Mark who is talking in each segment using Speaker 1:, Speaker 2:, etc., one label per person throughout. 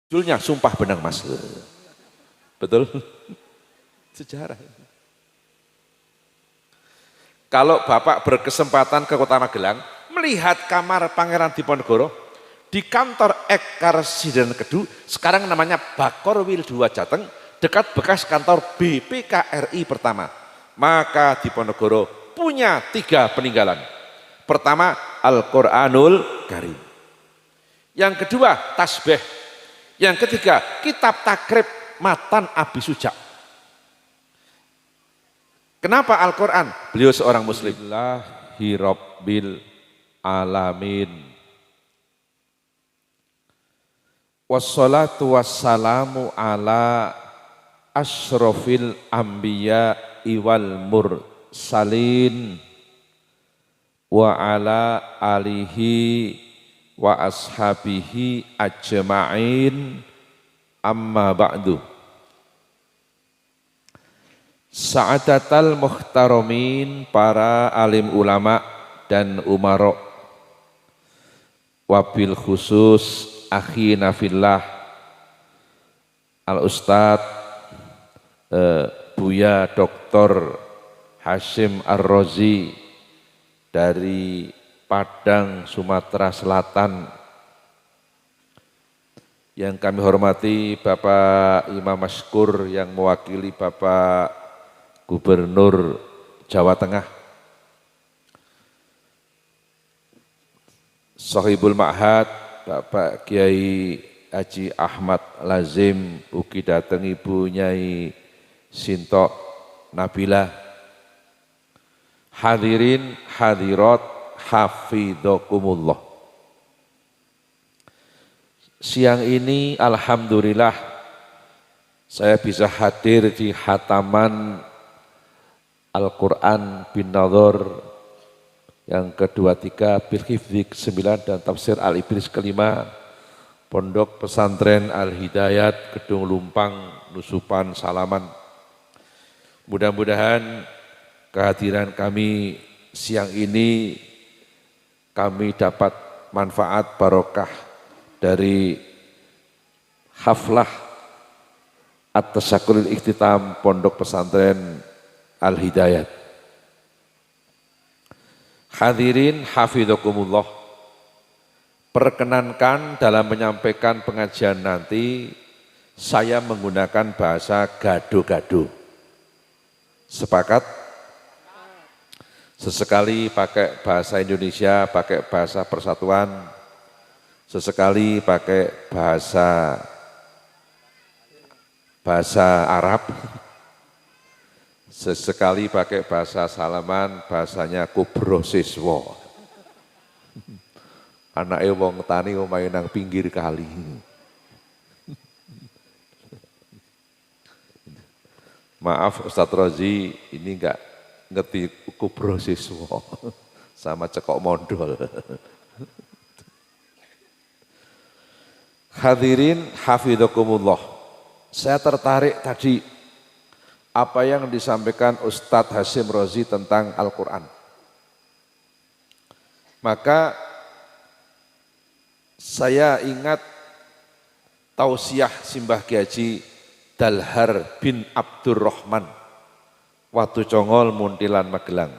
Speaker 1: Judulnya Sumpah Benang Mas. Betul? Sejarah. Kalau Bapak berkesempatan ke Kota Magelang, melihat kamar Pangeran Diponegoro di kantor Ekar Residen Kedu, sekarang namanya Bakorwil 2 Jateng, dekat bekas kantor BPKRI pertama. Maka Diponegoro punya 3 peninggalan. Pertama, Al-Quranul Karim. Yang kedua, tasbih. Yang ketiga, kitab takrib Matan Abi Suja. Kenapa Al-Quran? Beliau seorang muslim. Alhamdulillahi Rabbil Alamin. Wassalatu wassalamu ala asyrafil anbiya wal mursalin wa ala alihi wa ashabihi ajma'in, amma ba'du. Sa'adatal muhtaramin, para alim ulama dan umarok, wabil khusus akhina fillah al-ustad Buya Dr. Hasyim Ar-Razi dari Padang, Sumatera Selatan. Yang kami hormati Bapak Imam Maskur yang mewakili Bapak Gubernur Jawa Tengah. Sohibul Ma'had Bapak Kiai Haji Ahmad Lazim, ugi dateng Ibu Nyai Sintok Nabila. Hadirin hadirat hafidhakumullah. Siang ini alhamdulillah saya bisa hadir di khataman Al-Quran bin Nadhar yang ke-23, bil hifdzi ke-9 dan tafsir Al-Ibris ke-5, Pondok Pesantren Al-Hidayat, Gedung Lumpang, Nusupan, Salaman. Mudah-mudahan kehadiran kami siang ini kami dapat manfaat barokah dari haflah at-tasyakuril ikhtitam Pondok Pesantren Al-Hidayat. Hadirin hafidhakumullah, perkenankan dalam menyampaikan pengajian nanti saya menggunakan bahasa gado-gado. Sepakat? Sesekali pakai bahasa Indonesia, pakai bahasa persatuan, sesekali pakai bahasa Arab, sesekali pakai bahasa Salaman, bahasanya kubro siswa. Anake wong tani omahe nang pinggir kali. Maaf Ustadz Rozi, ini enggak ngerti kubro siswa sama cekok mondol. Hadirin hafidhakumullah, saya tertarik tadi apa yang disampaikan Ustadz Hasyim Rozi tentang Al-Quran. Maka saya ingat tausiah Simbah Kyai Haji Dalhar bin Abdurrahman Watu Congol, Muntilan, Magelang.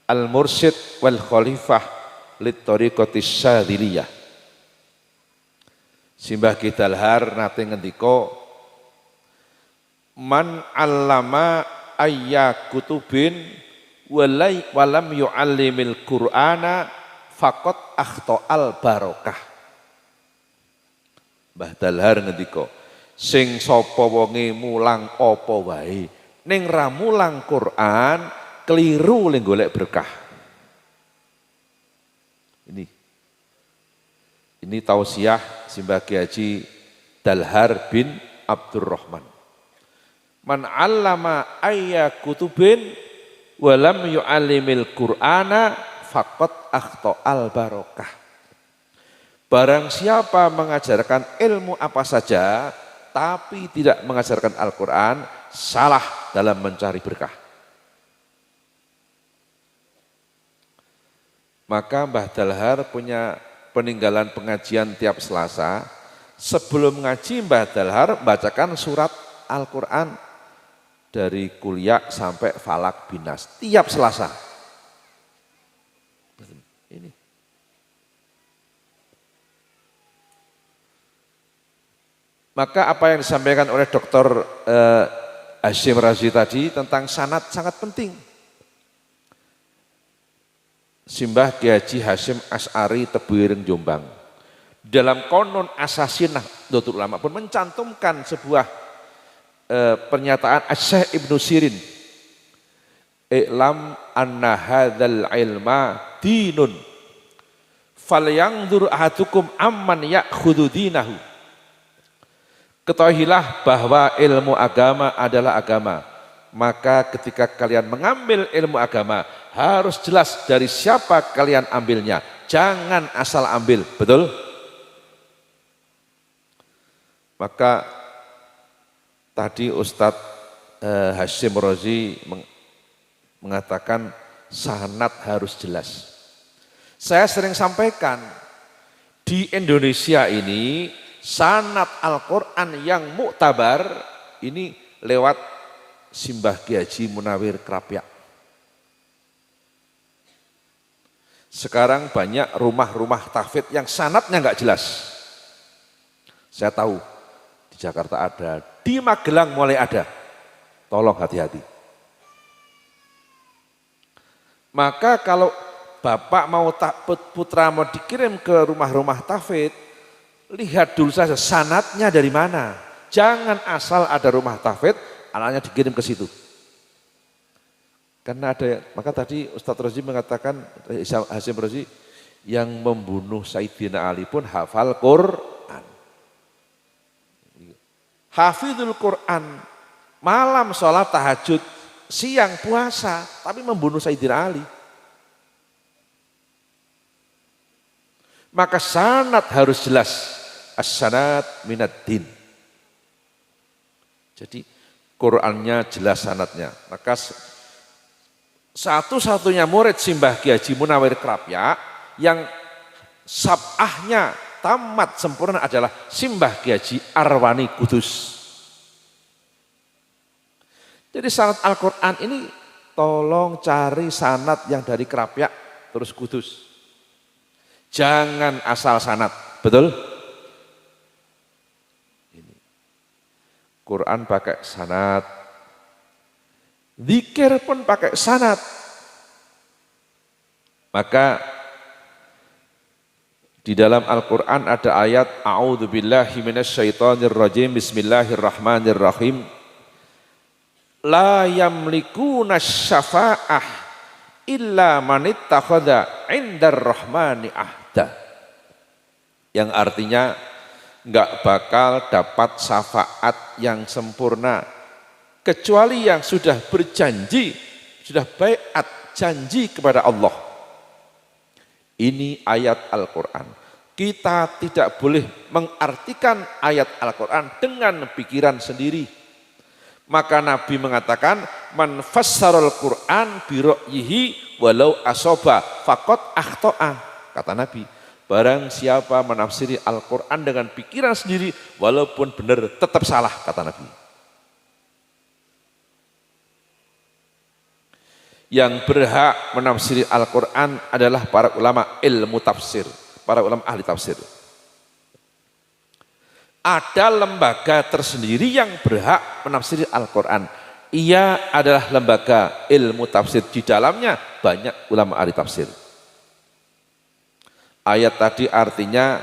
Speaker 1: Al-Mursyid wal Khalifah lit Thariqatis Syadziliyah. Simbah Kyai Dalhar nate ngendika, man allama ayya kutubin walam yu'allimil Qur'ana faqad akhta'al barokah. Mbah Dalhar ngendika, sing sapa wonge mulang apa wae ning ra mulang Quran, keliru ning golek berkah. Ini tausiah Simbah Kyai Haji Dalhar bin Abdurrahman. Man 'allama ayya kutubin wa lam yu'allimil Qur'ana faqad akhta'al barokah. Barang siapa mengajarkan ilmu apa saja tapi tidak mengajarkan Al-Quran, salah dalam mencari berkah. Maka Mbah Dalhar punya peninggalan pengajian tiap Selasa. sebelum ngaji Mbah Dalhar bacakan surat Al-Quran dari kuliah sampai Falak Binas tiap Selasa. Ini. Maka apa yang disampaikan oleh Dr. Hasyim Razi tadi tentang sanad sangat penting. Simbah Kiai Haji Hasyim Asy'ari Tebuireng Jombang. Dalam konon asasinah Nahdlatul Ulama pun mencantumkan sebuah pernyataan Asy-Syaikh Ibnu Sirin. I'lam anna hadzal ilma dinun falyanzur ahadukum amman ya'khudhu dinahu. Ketahuilah bahwa ilmu agama adalah agama. Maka ketika kalian mengambil ilmu agama, harus jelas dari siapa kalian ambilnya. Jangan asal ambil, betul? Maka tadi Ustadz Hasyim Razi mengatakan sanad harus jelas. Saya sering sampaikan, di Indonesia ini sanad Al-Quran yang muktabar ini lewat Simbah Kiai Haji Munawir Krapyak. Sekarang banyak rumah-rumah tahfidz yang sanadnya nggak jelas. Saya tahu di Jakarta ada, di Magelang mulai ada. Tolong hati-hati. Maka kalau bapak mau putra mau dikirim ke rumah-rumah tahfidz, lihat dulu saja sanadnya dari mana. Jangan asal ada rumah tahfidz anaknya dikirim ke situ. Karena ada, maka tadi Ustadz Razi mengatakan, Hasyim Razi, yang membunuh Sayyidina Ali pun hafal Quran. Hafidhul Quran, malam sholat tahajud, siang puasa, tapi membunuh Sayyidina Ali. Maka sanad harus jelas, as-sanad minad din. Jadi Qurannya jelas sanadnya. Maka satu-satunya murid Simbah Kiai Haji Munawir Krapyak yang sab'ahnya tamat sempurna adalah Simbah Kiai Haji Arwani Kudus. Jadi sanad Al-Quran ini tolong cari sanad yang dari Krapyak terus Kudus. Jangan asal sanad, betul? Quran pakai sanad, zikir pun pakai sanad. Maka di dalam Al-Quran ada ayat A'udzubillahi minasyaitonirrajim, Bismillahirrahmanirrahim. La yamlikuna syafa'ah illa manittakhadha indar rahmani ahda. Yang artinya enggak bakal dapat syafaat yang sempurna kecuali yang sudah berjanji, sudah baiat janji kepada Allah. Ini ayat Al-Quran. Kita tidak boleh mengartikan ayat Al-Quran dengan pikiran sendiri. Maka Nabi mengatakan, man fassarul Quran bi ra'yihi walau asoba faqad akhta'a. Kata Nabi, barang siapa menafsiri Al-Quran dengan pikiran sendiri, walaupun benar tetap salah, kata Nabi. Yang berhak menafsiri Al-Quran adalah para ulama ilmu tafsir, para ulama ahli tafsir. Ada lembaga tersendiri yang berhak menafsiri Al-Quran. Ia adalah lembaga ilmu tafsir, di dalamnya banyak ulama ahli tafsir. Ayat tadi artinya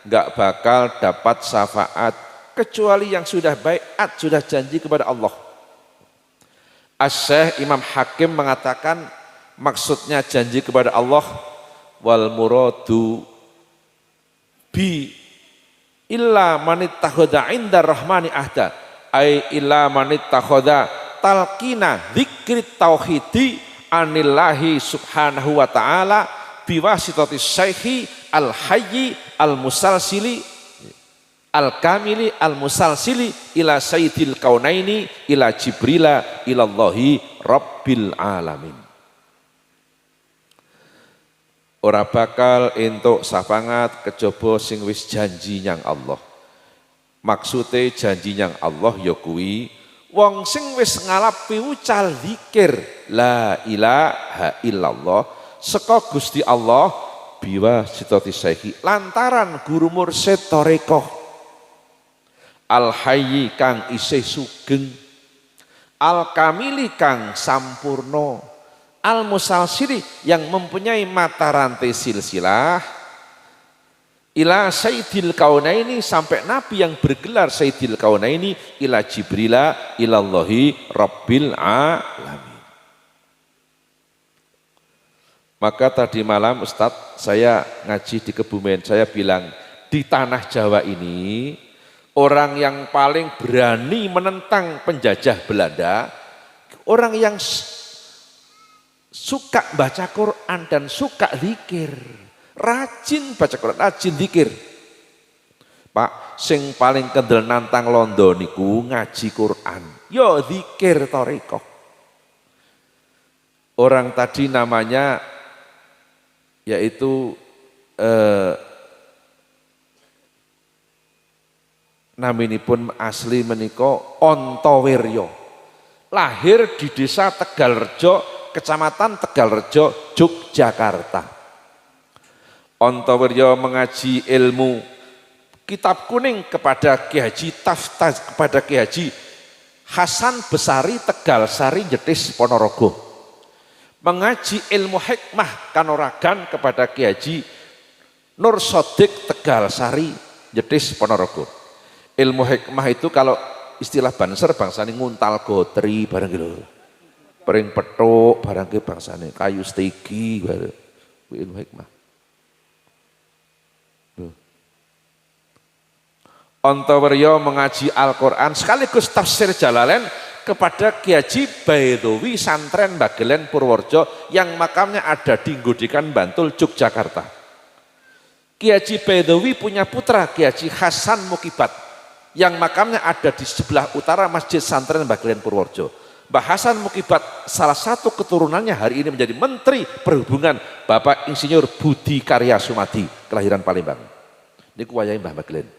Speaker 1: enggak bakal dapat syafaat kecuali yang sudah baiat, sudah janji kepada Allah. Asy-Syaikh Imam Hakim mengatakan maksudnya janji kepada Allah, wal muradu bi illa manittakhadha indar rahmani ahda, ai illa manittakhadha talqina dzikrit tauhidi anillahi subhanahu wa ta'ala biwasitati syaihi al-hayyi al-musalsili al-kamili al-musalsili ila sayyidil kaunaini ila jibrila ilallahi rabbil alamin. Ora bakal entuk sapangat kejaba sing wis janji nyang Allah. Maksudnya janji yang Allah ya kuwi wong sing wis ngalap piwucal zikir la ilaha illallah saka Gusti Allah biwa sitati syekhi lantaran guru mursyid tarekah al hayyi kang isih sugeng al kamili kang sampurno al musalsili yang mempunyai mata rantai silsilah ila sayyidil kaunaini sampai nabi yang bergelar sayyidil kaunaini ila jibrila ilallahi rabbil alamin. Maka tadi malam Ustadz saya ngaji di Kebumen, saya bilang di tanah Jawa ini orang yang paling berani menentang penjajah Belanda, orang yang suka baca Quran dan suka zikir, rajin baca Quran, rajin zikir. Pak, sing paling kendel nantang londo niku ngaji Quran, yo zikir thariqah. Orang tadi namanya yaitu naminipun asli menika Ontowiryo, lahir di desa Tegalrejo, kecamatan Tegalrejo, Yogyakarta. Ontowiryo mengaji ilmu kitab kuning kepada Ki Haji kepada Ki Haji Hasan Besari Tegalsari Jetis Ponorogo. Mengaji ilmu hikmah kanoragan kepada Ki Haji Nur Sodik Tegalsari Jetis Ponorogo. Ilmu hikmah itu kalau istilah banser bangsane nguntal gotri barang gitu. Pering petuk barang ke bangsane kayu stegi barang. Ilmu hikmah. Ontowiryo mengaji Al-Quran sekaligus tafsir Jalalain kepada Ki Haji Baidowi Santren Bagelen Purworejo yang makamnya ada di Ngodikan Bantul, Yogyakarta. Ki Haji Baidowi punya putra Ki Haji Hasan Mukibat yang makamnya ada di sebelah utara Masjid Santren Bagelen Purworejo. Mbah Hasan Mukibat salah satu keturunannya hari ini menjadi Menteri Perhubungan Bapak Insinyur Budi Karya Sumadi, kelahiran Palembang. Ini kuwayahe Mbah Bagelen.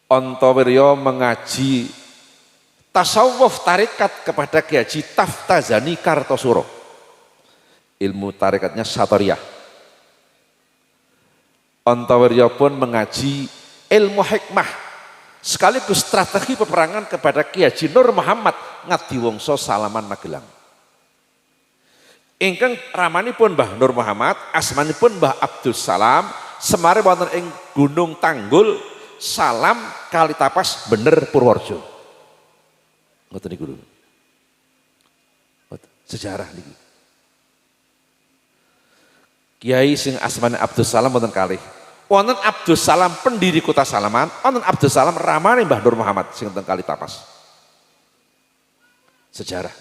Speaker 1: Ontowiryo mengaji tasawuf tarikat kepada Ki Haji Taftazani Kartosuro. Ilmu tarikatnya Satoriyah. Ontowiryo pun mengaji ilmu hikmah sekaligus strategi peperangan kepada Ki Haji Nur Muhammad Ngadiwongso Salaman Magelang. Ingkang ramanipun Mbah Nur Muhammad, asmanipun Mbah Abdul Salam, semare wonten ing Gunung Tanggul, Salam Kalitapas Bener Purworejo. Ngoten niku lho. Sejarah niki. Kiai sing asmane Abdul Salam wonten kalih. Wonten Abdul Salam pendiri Kota Salaman, wonten Abdul Salam ramane Mbah Nur Muhammad sing teng Kalitapas. Sejarah.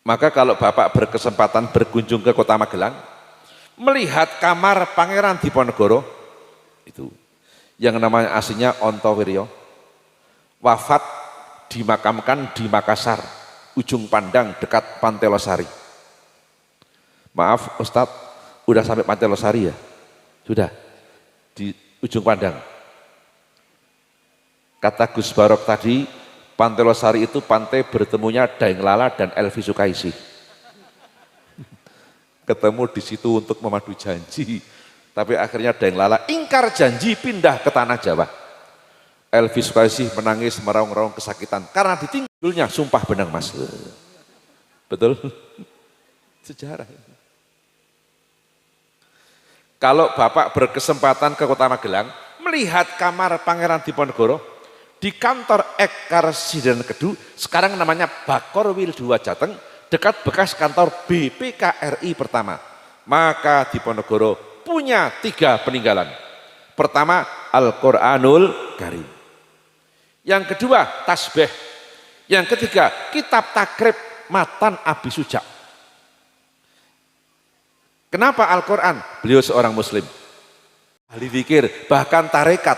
Speaker 1: Maka kalau Bapak berkesempatan berkunjung ke Kota Magelang, melihat kamar Pangeran Diponegoro itu yang namanya aslinya Ontowiryo, wafat dimakamkan di Makassar, ujung pandang dekat Pantai Losari. Maaf Ustadz, udah sampai Pantai Losari ya? Sudah, di ujung pandang. Kata Gus Barok tadi, Pantai Losari itu pantai bertemunya Daeng Lala dan Elvi Sukaisi. Ketemu di situ untuk memadu janji, tapi akhirnya Daeng Lala ingkar janji pindah ke tanah Jawa. Elvi Sukaisi menangis meraung-raung kesakitan karena ditinggalnya sumpah benang mas. Betul? Sejarah. Kalau Bapak berkesempatan ke Kota Magelang, melihat kamar Pangeran Diponegoro di kantor Ek-Karesiden Kedu, sekarang namanya Bakorwil 2 Jateng, dekat bekas kantor BPKRI pertama. Maka Diponegoro punya 3 peninggalan. Pertama, Al-Quranul Karim. Yang kedua, tasbih. Yang ketiga, kitab takrib Matan Abi Suja. Kenapa Al-Quran? Beliau seorang muslim, ahli zikir, bahkan tarekat.